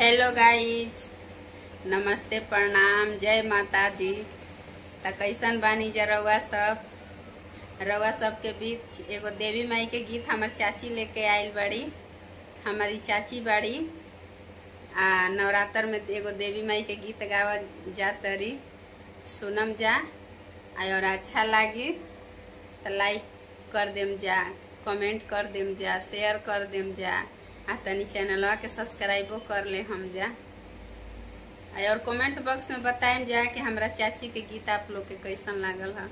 Hello guys, नमस्ते, प्रणाम, जय माता दी। त कैसन बानी जा रउआ सब के बीच एगो देवी माई के गीत हमार चाची लेके आइल बड़ी। हमारी चाची बड़ी नवरात्र में एगो देवी माई के गीत गावा जा तरी, सुनम जा और अच्छा लागी तो लाइक कर देम जा, कमेंट कर देम जा, शेयर कर देम जा, तनी चैनलवा के सब्सक्राइबो कर ले हम जा। और कमेंट बॉक्स में बताएम जा कि हमरा चाची के गीत आप लोग के कैसन लागल है।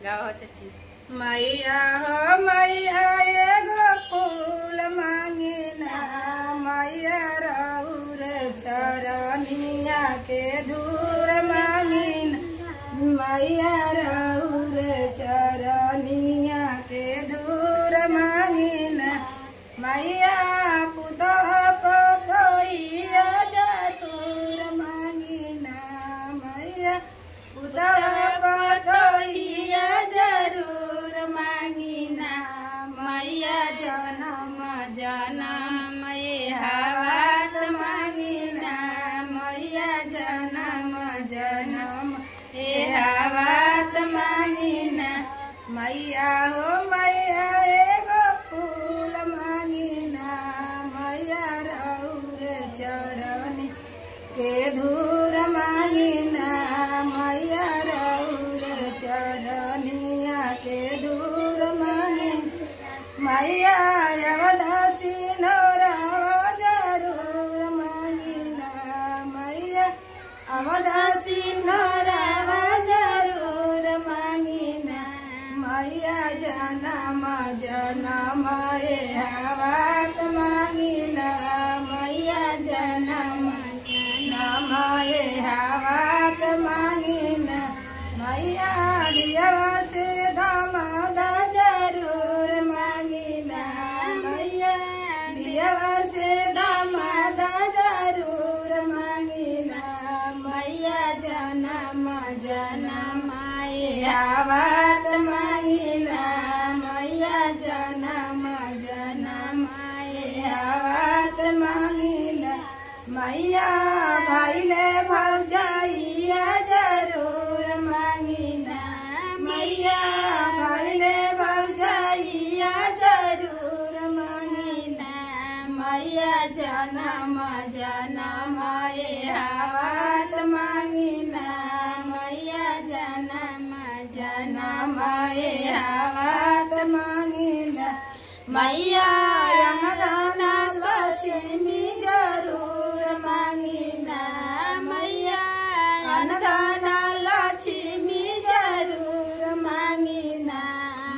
गाओ हो चाची। मैया हो मैया एगो फूल मांगिना, मैया रउर चरनिया के धूर मांगिना, मैया रउर चरनिया के धूर मांगिना, मैया पुतह पतोइया जरूर मांगिना, मैया पुतह पतोइया जरूर मांगिना, मैया जनम जनम ये हावत मांगिना, मैया जनम जनम ये हावत मांगिना, मैया हो मैया एगो फूल मांगिना, मैया रउर चरनी के धूर मांगिना, मैया रउर चरनिया के धूर मांगिना, मैया अवदासी नौरावा जरूर मांगिना, मैया अवदासी नौरावा जरूर मांगिना, मैया जनम जनम ये हावत मांगिना, मैया जनम जनम ये हावत मांगिना, मैया दियवा से दामाद जरूर मांगिना, मैया दियवा से दामाद जरूर मांगिना, मैया जनम जनम ये हावत मांगिना, मैया जनम जनम ये हावत मांगिना, मैया भाईले भौजाइया जरूर मांगिना, मैया भाईले भौजाइया जरूर मांगिना, मैया जनम जनम ये हावत मांगिना, मैया जनम जनम ये हावत मांगिना, मैया यमदाना सचिमी जरूर मांगिना, मैया अन्नदाना लक्ष्मी जरूर मांगिना,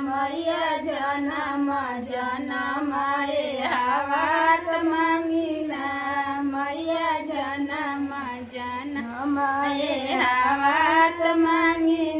मैया जनम जनम ये हावत मांगिना, मैया जनम जनम ये हावत मांगिना।